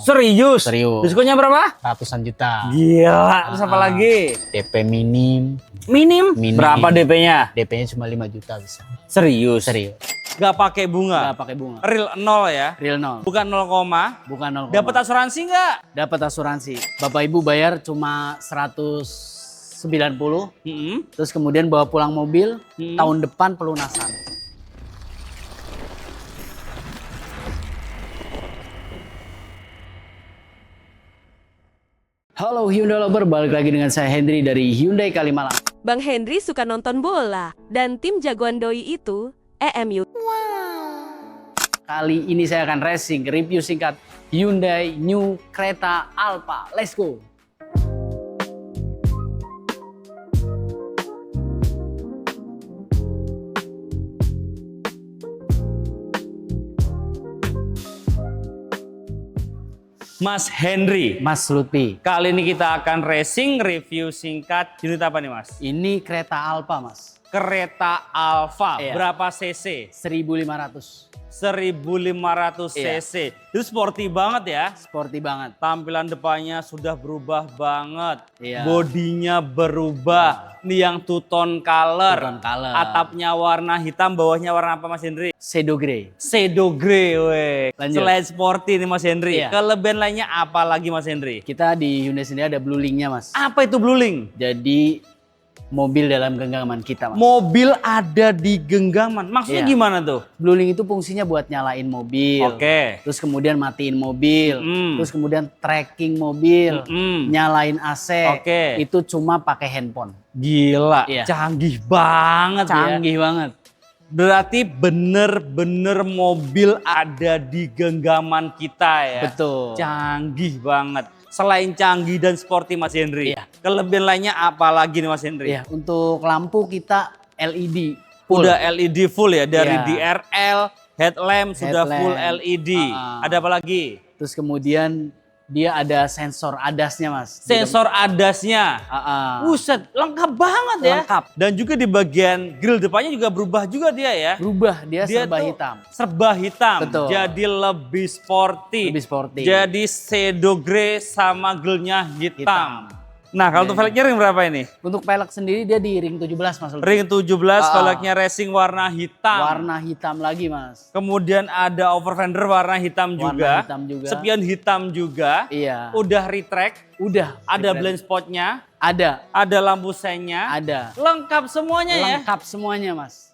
Serius? Serius. Diskonnya berapa? Ratusan juta. Gila, terus apa lagi? DP minim. Minim? Minim. Berapa DP-nya? DP-nya cuma 5 juta bisa. Serius? Serius. Gak pakai bunga? Nggak pakai bunga. Real 0 ya? Real 0. Bukan 0, Bukan 0. dapat asuransi nggak? Dapat asuransi. Bapak Ibu bayar cuma 190. Terus kemudian bawa pulang mobil, tahun depan pelunasan. Halo Hyundai Lover, balik lagi dengan saya Hendry dari Hyundai Kalimalang. Bang Hendry suka nonton bola, dan tim jagoan doi itu EMU. Kali ini saya akan racing, review singkat Hyundai New Creta Alpha. Let's go! Mas Henry. Mas Lutfi, Kali ini kita akan racing review singkat unit apa nih Mas? ini kereta Alpha Mas, Kereta Alpha. Iya. Berapa cc? 1500. 1500 Iya. cc. Itu sporty banget ya. Sporty banget. Tampilan depannya sudah berubah banget. Iya. Bodinya berubah. Ini yang two-tone color. Two-tone color. Atapnya warna hitam, bawahnya warna apa Mas Henry? Shadow Grey. Shadow grey, weh. Lanjut. Selain sporty nih Mas Henry. Iya. Kelebihan lainnya apa lagi Mas Henry? Kita di Hyundai sendiri ada Blue Link-nya Mas. Apa itu Blue Link? Jadi mobil dalam genggaman kita Mas. Mobil ada di genggaman. Maksudnya Iya. gimana tuh? Blue Link itu fungsinya buat nyalain mobil. Oke. Terus kemudian matiin mobil. Mm. Terus kemudian tracking mobil. Mm. Nyalain AC. Oke. Itu cuma pakai handphone. Gila, Iya. canggih banget ya. Canggih banget. Berarti bener-bener mobil ada di genggaman kita ya. Betul. Canggih banget. Selain canggih dan sporty Mas Henry, Iya. kelebihan lainnya apa lagi nih Mas Henry? Ya, untuk lampu kita LED full. Udah LED full ya, dari Iya. DRL, headlamp sudah Headlamp. full LED. Ada apa lagi? Terus kemudian dia ada sensor ADAS-nya Mas. Sensor ADAS-nya. Buset, lengkap banget ya. Lengkap. Dan juga di bagian grill depannya juga berubah juga dia ya. Berubah, dia serba tuh hitam. Serba hitam. Betul. Jadi lebih sporty. Lebih sporty. Jadi shadow grey sama grillnya hitam. Hitam. Nah, kalau untuk velgnya ring berapa ini? Untuk pelek sendiri dia di ring 17 Mas. Lutfi. Ring 17, velgnya racing warna hitam. Warna hitam lagi Mas. Kemudian ada over fender warna hitam Warna juga. hitam juga. Spion hitam juga. Iya. Udah retract. Udah. Ada Retract. blind spotnya. Ada. Ada lampu senya. Ada. Lengkap semuanya ya. Lengkap semuanya Mas.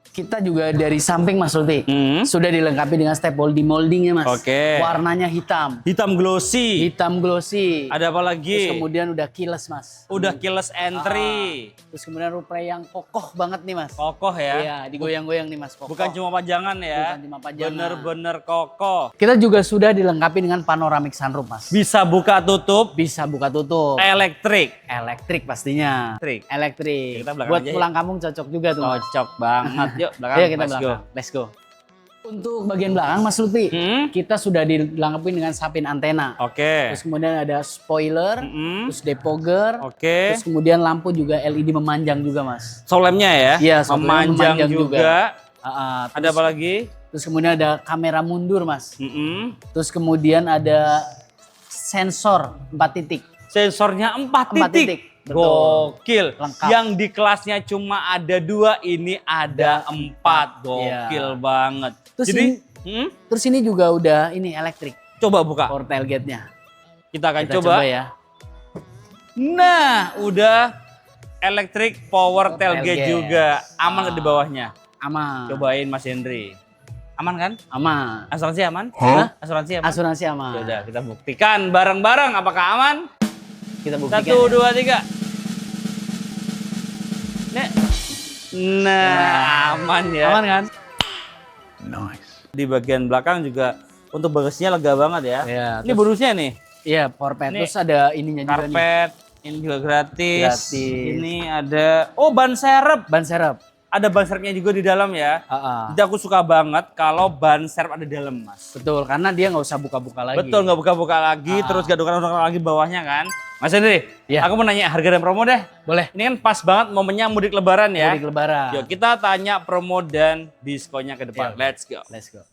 Kita juga dari samping Mas Lutfi. Hmm. Sudah dilengkapi dengan step moldingnya Mas. Oke. Warnanya hitam. Hitam glossy. Hitam glossy. Ada apa Terus lagi? kemudian udah keyless Mas. Udah keyless entry. Terus kemudian rupanya yang kokoh banget nih Mas. Kokoh ya. Iya, digoyang-goyang nih Mas, kokoh. Bukan cuma pajangan ya. Bukan cuma pajangan. Bener-bener kokoh. Kita juga sudah dilengkapi dengan panoramic sunroof Mas. Bisa buka tutup. Bisa buka tutup. Elektrik. Elektrik pastinya. Elektrik. Elektrik. Kita belakang Buat aja ya. pulang kampung cocok juga tuh Mas. Cocok banget. Yuk belakang. Ayo kita Let's belakang. go. Let's go. Untuk bagian belakang Mas Lutfi, kita sudah dilengkapi dengan sapin antena. Oke. Terus kemudian ada spoiler, terus depogger, Oke. terus kemudian lampu juga LED memanjang juga Mas. Solemnya ya. Iya, solemnya memanjang memanjang juga. Terus, Ada apa lagi? Terus kemudian ada kamera mundur Mas. Mm-mm. Terus kemudian ada sensor 4 titik. Sensornya 4 4 titik. titik. Betul. Gokil. Lengkap. Yang di kelasnya cuma ada 2, ini ada 4. Iya. Gokil banget. Terus Jadi, Terus ini juga udah ini elektrik coba buka. power tailgate-nya. Kita akan Kita coba. ya. Nah, udah electric power tailgate tailgate. juga. Aman nggak di bawahnya? Aman. Cobain Mas Henry. Aman kan? Aman. Asuransi aman? Hah? Asuransi aman? Asuransi aman. Yaudah, kita buktikan bareng-bareng apakah aman? Kita buktikan. 1, 2, 3. Nah, aman ya. Aman kan? Di bagian belakang juga untuk bagasinya lega banget ya. Iya. Ini bonusnya nih. Iya, power pad. Ini Terus ada ininya juga nih. Karpet, ini juga gratis. Gratis. Ini ada, oh ban serep. Ban serep. Ada ban serepnya juga di dalam ya. Jadi aku suka banget kalau ban serep ada di dalam Mas. Betul, karena dia nggak usah buka-buka lagi. Betul, nggak buka-buka lagi, terus gak dukan-dukan lagi bawahnya kan. Mas Henry, Iya. aku mau nanya harga dan promo deh. Boleh. Ini kan pas banget momennya mudik lebaran ya. Mudik lebaran. Yuk kita tanya promo dan diskonnya ke depan. Yuk. Let's go. Let's go.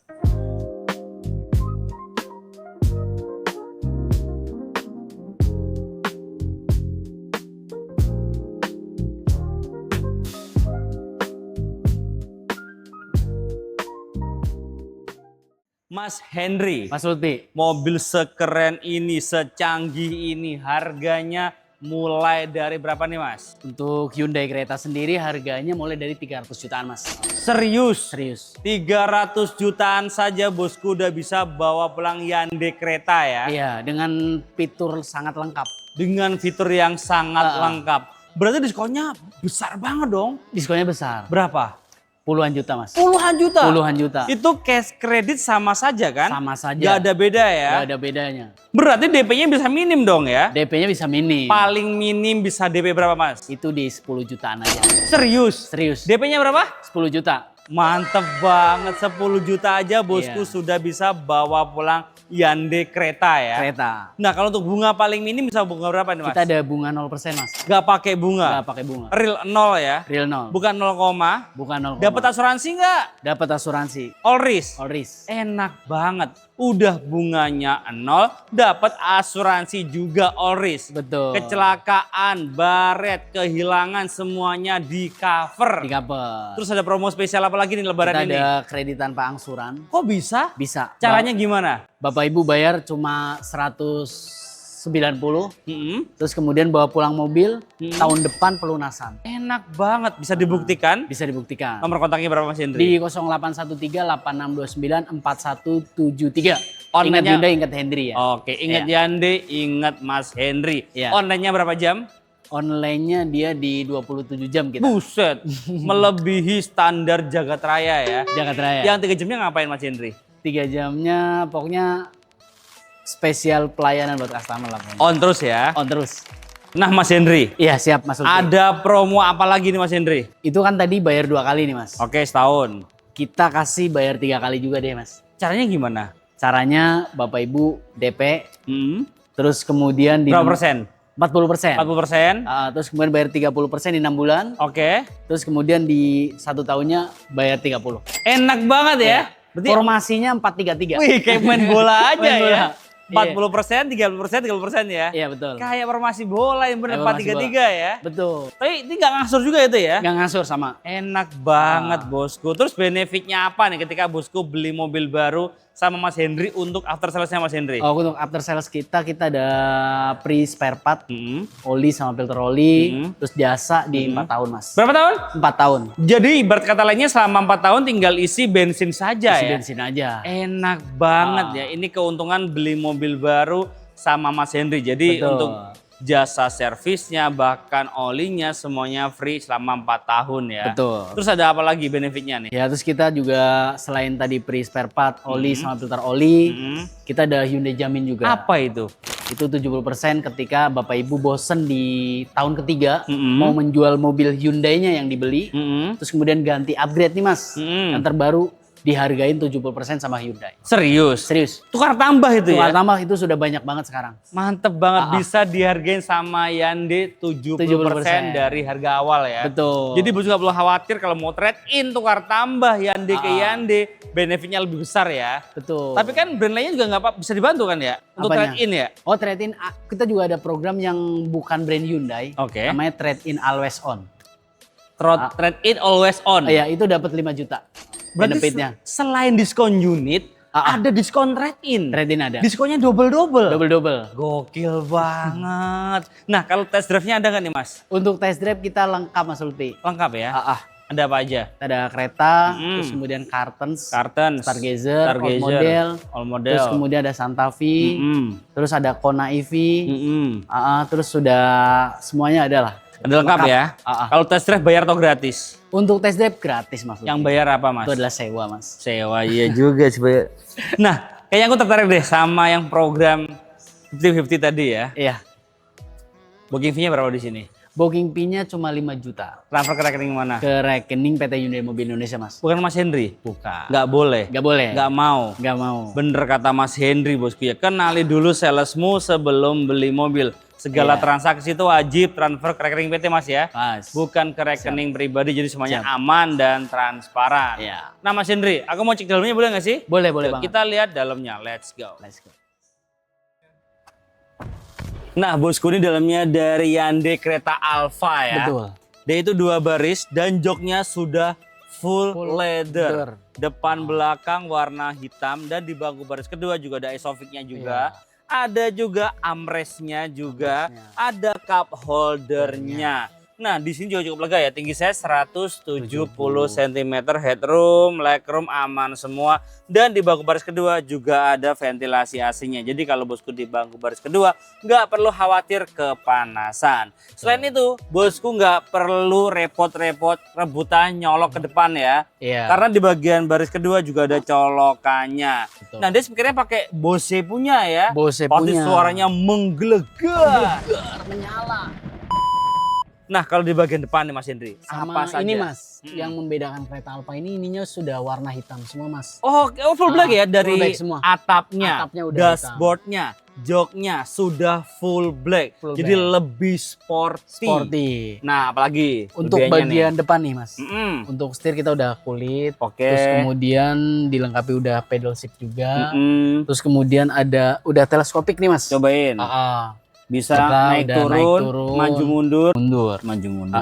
Mas Henry, Mas Lutfi. mobil sekeren ini, secanggih ini, harganya mulai dari berapa nih Mas? Untuk Hyundai Creta sendiri harganya mulai dari 300 jutaan Mas. Serius? Serius. 300 jutaan saja bosku udah bisa bawa pulang Hyundai Creta ya. Iya, dengan fitur sangat lengkap. Dengan fitur yang sangat lengkap. Berarti diskonnya besar banget dong. Diskonnya besar. Berapa? Puluhan juta Mas. Puluhan juta? Puluhan juta. Itu cash kredit sama saja kan? Sama saja. Gak ada beda ya? Gak ada bedanya. Berarti DP-nya bisa minim dong ya? DP-nya bisa minim. Paling minim bisa DP berapa Mas? Itu di 10 jutaan aja. Serius? Serius. DP-nya berapa? 10 juta. Mantep banget, 10 juta aja bosku Iya. sudah bisa bawa pulang Hyundai Creta ya. Kereta. Nah kalau untuk bunga paling minim bisa bunga berapa nih Mas? Kita ada bunga 0% Mas. Gak pakai bunga? Gak pakai bunga. Real 0 ya? Real 0. Bukan 0, Bukan 0. dapat asuransi nggak? Dapat asuransi. All risk? All risk. Enak banget. Udah bunganya 0, dapat asuransi juga all risk. Betul. Kecelakaan, baret, kehilangan semuanya di cover. Di cover. Terus ada promo spesial apa lagi nih lebaran Kita ini? ada kredit tanpa angsuran. Kok bisa? Bisa. Caranya gimana? Bapak Ibu bayar cuma 190. Terus kemudian bawa pulang mobil tahun depan pelunasan. Enak banget, bisa dibuktikan. Bisa dibuktikan. Nomor kontaknya berapa Mas Hendri? Di 0813-8629-4173. Ingat Online-nya- Hyundai, ingat Hendry ya. Oke, ingat Hyundai, ingat Mas Hendri. Iya. Online-nya berapa jam? Online-nya dia di 27 jam kita. Buset, melebihi standar Jagat Raya ya. Jakarta Raya. Yang 3 jamnya ngapain Mas Hendri? 3 jamnya pokoknya spesial pelayanan buat customer lah. pokoknya. On terus ya. On terus. Nah Mas Hendri, Iya siap Mas Lutfi. ada promo apa lagi nih Mas Hendri? Itu kan tadi bayar 2 kali nih Mas. Oke, setahun. Kita kasih bayar 3 kali juga deh Mas. Caranya gimana? Caranya Bapak Ibu DP, terus kemudian di Berapa persen? 40%. 40%? Terus kemudian bayar 30% di 6 bulan. Oke. Terus kemudian di 1 tahunnya bayar 30. Enak banget ya. Berarti Formasinya 4-3-3. wih, kayak main bola aja Main bola. ya. 40%, 30%, 30% ya. Iya betul. Kayak formasi bola yang bener Kayak formasi 4-3-3 ya. Betul. Tapi ini nggak ngasur juga itu ya. Nggak ngasur sama. Enak banget bosku. Terus benefitnya apa nih ketika bosku beli mobil baru sama Mas Hendri untuk after salesnya Mas Hendri? Oh, untuk after sales kita ada free spare part, Hmm. oli sama filter oli, terus jasa di 4 tahun Mas. Berapa tahun? 4 tahun. Jadi ibarat kata lainnya selama 4 tahun tinggal isi bensin saja Isi ya. bensin aja. Enak banget ya. Ini keuntungan beli mobil baru sama Mas Hendri. Jadi Betul. untuk jasa servisnya bahkan olinya semuanya free selama 4 tahun ya. Betul. Terus ada apa lagi benefitnya nih? Ya, terus kita juga selain tadi free spare part, oli sama filter oli, kita ada Hyundai Jamin juga. Apa itu? Itu 70% ketika Bapak Ibu bosen di tahun ketiga mau menjual mobil Hyundai-nya yang dibeli, terus kemudian ganti upgrade nih Mas. Yang terbaru dihargain 70% sama Hyundai. Serius? Serius. Tukar tambah itu Tukar ya? tambah itu sudah banyak banget sekarang. Mantep banget bisa dihargain sama Hyundai 70% dari harga awal ya. Betul. Jadi bos nggak perlu khawatir kalau mau trade in tukar tambah Hyundai ke Hyundai, benefitnya lebih besar ya. Betul. Tapi kan brand lainnya juga nggak apa bisa dibantu kan ya untuk Apanya? trade in ya. Oh, trade in kita juga ada program yang bukan brand Hyundai. Oke. Namanya trade in always on. Trade in always on. Iya, itu dapat 5 juta. Berarti benefitnya. selain diskon unit, ada diskon trade in. Trade in ada. Diskonnya double-double. Double-double. Gokil banget. Nah kalau test drive-nya ada nggak nih Mas? Untuk test drive kita lengkap Mas Lutfi. Lengkap ya? Ada apa aja? Ada kereta, terus kemudian Cartons, Kartens, Stargazer, all model, terus kemudian ada Santa Fe, terus ada Kona EV, terus sudah semuanya ada lah. Ada lengkap ya? Kalau test drive bayar atau gratis? Untuk test drive gratis Mas Lutfi. Yang bayar apa Mas? Itu adalah sewa Mas. Sewa, iya juga sih bayar. Nah, kayaknya aku tertarik deh sama yang program 50-50 tadi ya. Iya. Booking fee-nya berapa di sini? Booking fee-nya cuma 5 juta. Transfer ke rekening mana? Ke rekening PT Hyundai Mobil Indonesia Mas. Bukan Mas Hendri? Bukan. Nggak boleh? Nggak boleh. Nggak mau? Nggak mau. Bener kata Mas Hendri bosku ya, kenali dulu salesmu sebelum beli mobil. Segala transaksi itu wajib transfer ke rekening PT Mas ya. Mas. Bukan ke rekening pribadi, jadi semuanya aman dan transparan. Iya. Nah Mas Hendri, aku mau cek dalamnya boleh nggak sih? Boleh, boleh Yuk, banget. kita lihat dalamnya, let's go. Let's go. Nah bosku, ini dalamnya dari Hyundai Creta Alpha ya. Betul. Dia itu 2 baris dan joknya sudah full Full leather. Depan belakang warna hitam dan di bangku baris kedua juga ada isofiknya juga. Iya. Ada juga armrestnya juga, ada cup holdernya. Nah, di sini juga cukup lega ya. Tinggi saya 170 cm, headroom, legroom aman semua. Dan di bangku baris kedua juga ada ventilasi AC-nya. Jadi kalau bosku di bangku baris kedua nggak perlu khawatir kepanasan. Selain itu, bosku nggak perlu repot-repot rebutan nyolok ke depan ya. Iya. Karena di bagian baris kedua juga ada colokannya. Betul. Nah, dia speakernya pakai Bose punya ya. Bose Pasti punya. suaranya menggelegar. Menyala. Nah, kalau di bagian depan nih Mas Hendri, Sama apa saja? ini Mas, yang membedakan kereta Alfa ini ininya sudah warna hitam semua Mas. Oh, full black ya, dari full black semua. atapnya, Atapnya udah dashboardnya, joknya sudah full black. Full Jadi black. lebih sporty. Sporty. Nah, apalagi Untuk kelebihannya bagian depan nih Mas. nih. Untuk setir kita udah kulit. Oke. Terus kemudian dilengkapi udah pedal shift juga. Mm-mm. Terus kemudian udah teleskopik nih Mas. Cobain. Bisa Kita naik udah turun, naik turun, maju mundur, mundur. maju mundur.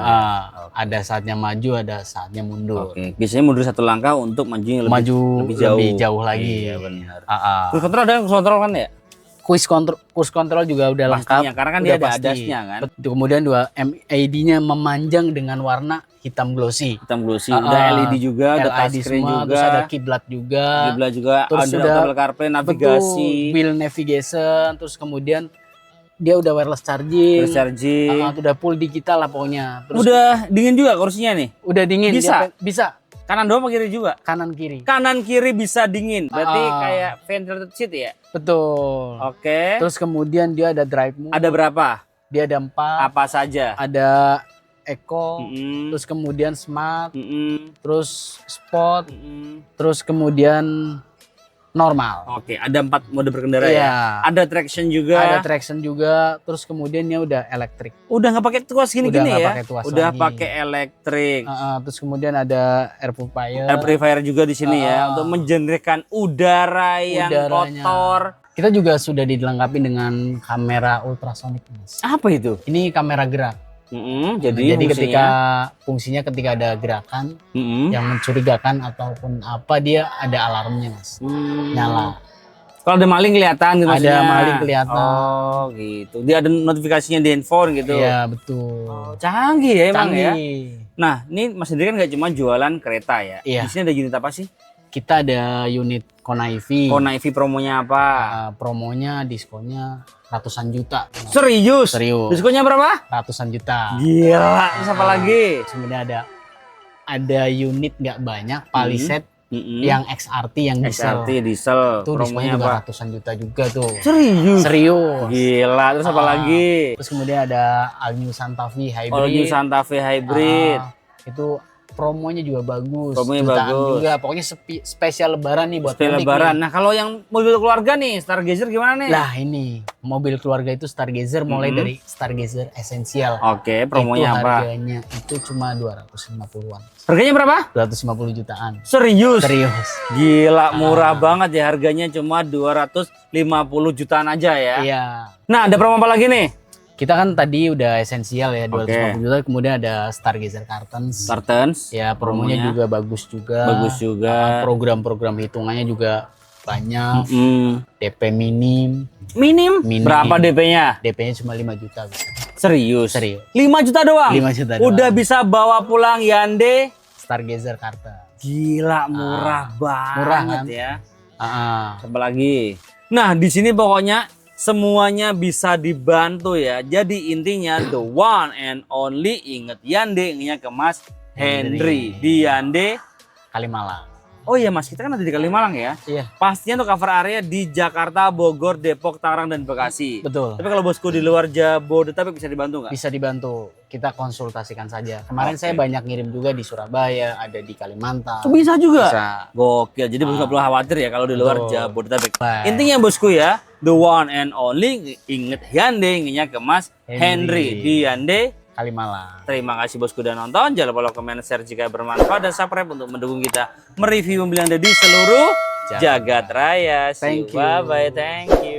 Ada saatnya maju, ada saatnya mundur. Oke, biasanya mundur satu langkah untuk maju yang lebih, Maju lebih jauh. lagi. Iya benar. Ah. Cruise control ada cruise control kan ya? Cruise control juga udah lengkap. Pastinya, karena kan dia udah ada pasti. adasnya kan. Kemudian dua MID-nya memanjang dengan warna hitam glossy. Hitam glossy, udah LED juga, ada LED touchscreen semua, juga, terus ada kiblat juga. kiblat juga, Terus ada udah Apple CarPlay, navigasi, Betul, wheel navigation, terus kemudian dia udah wireless charging. terus charging. Udah full digital lah pokoknya. Terus Udah dingin juga kursinya nih. udah dingin. Bisa? Bisa. Kanan doang apa kiri juga? Kanan kiri. Kanan kiri bisa dingin. Berarti Ah. kayak ventilated seat ya? Betul. Oke. Terus kemudian dia ada drive mode. Ada berapa? Dia ada 4. Apa saja? Ada eco. Mm-mm. Terus kemudian smart. Mm-mm. Terus sport. Mm-mm. Terus kemudian normal. Oke, ada 4 mode berkendara Iya. ya. Ada traction juga. Ada traction juga. Terus kemudian dia udah elektrik. Udah nggak pakai tuas gini-gini Udah nggak ya? pakai tuas Udah lagi. pakai elektrik. Terus kemudian ada air purifier. Air purifier juga di sini ya untuk menjernihkan udara yang Udaranya. kotor. Kita juga sudah dilengkapi dengan kamera ultrasonic, Mas. Apa itu? Ini kamera gerak. Jadi Fungsinya ketika ada gerakan Mm-mm. yang mencurigakan ataupun apa, dia ada alarmnya, Mas. Nyala. Kalau ada maling kelihatan gitu Ada maksudnya. maling kelihatan. Oh gitu. Dia ada notifikasinya di handphone gitu. Iya, betul. Canggih ya emang ya. Canggih. Nah, ini Mas Hendri kan nggak cuma jualan kereta ya. Iya. Di sini ada unit apa sih? Kita ada unit Kona EV. Kona EV promonya apa? Promonya, diskonnya ratusan juta. Serius? Serius. Diskonnya berapa? Ratusan juta. Gila. Terus apa lagi? Kemudian ada unit nggak banyak, Palisade yang XRT yang diesel. XRT diesel. Itu diskonnya Promonya juga apa? ratusan juta juga tuh. Serius? Serius. Gila. Terus apa lagi? Terus kemudian ada All New Santa Fe Hybrid. All New Santa Fe Hybrid. Itu promonya juga bagus. Promonya jutaan bagus. juga. Pokoknya spesial lebaran nih buat Spesial mudik lebaran. nih. Nah, kalau yang mobil keluarga nih, Stargazer gimana nih? Lah ini mobil keluarga itu Stargazer mulai dari Stargazer Essential. Oke, promonya itu apa? harganya itu cuma 250-an. Harganya berapa? 250 jutaan. Serius? Serius. Gila, murah banget ya, harganya cuma 250 jutaan aja ya. Iya. Nah, ada promo apa lagi nih? Kita kan tadi udah esensial ya 250 Oke. juta, kemudian ada Stargazer Cartons. Cartons. Ya promonya juga bagus juga. Bagus juga. Program-program hitungannya juga banyak. DP Minim. Minim. Berapa DP-nya? DP-nya cuma 5 juta bisa. Serius? Serius. 5 juta doang? 5 juta doang. Udah bisa bawa pulang Hyundai. Stargazer Cartons. Gila, murah banget murah kan? ya. Ah. Apa lagi? Nah, di sini pokoknya semuanya bisa dibantu ya. Jadi intinya the one and only, inget Hyundai, ingatnya ke Mas Hendri di Hyundai Kalimalang. Oh iya Mas, kita kan ada di Kalimalang ya. Iya. Pastinya untuk cover area di Jakarta, Bogor, Depok, Tangerang, dan Bekasi. Betul. Tapi kalau bosku di luar Jabodetabek bisa dibantu nggak? Bisa dibantu. Kita konsultasikan saja. Kemarin saya banyak ngirim juga di Surabaya, ada di Kalimantan. Bisa juga. Bisa. Gokil. Jadi bosku nggak perlu khawatir ya kalau di luar Betul. Jabodetabek. Baik. Intinya bosku ya, the one and only, inget Hyundai, ingatnya ke Mas Hendri di Hyundai Kalimalang. Terima kasih bosku udah nonton. Jangan lupa like, comment, share jika bermanfaat, dan subscribe untuk mendukung kita mereview mobil yang ada di seluruh jagat raya. See Thank you. Bye bye. Thank you.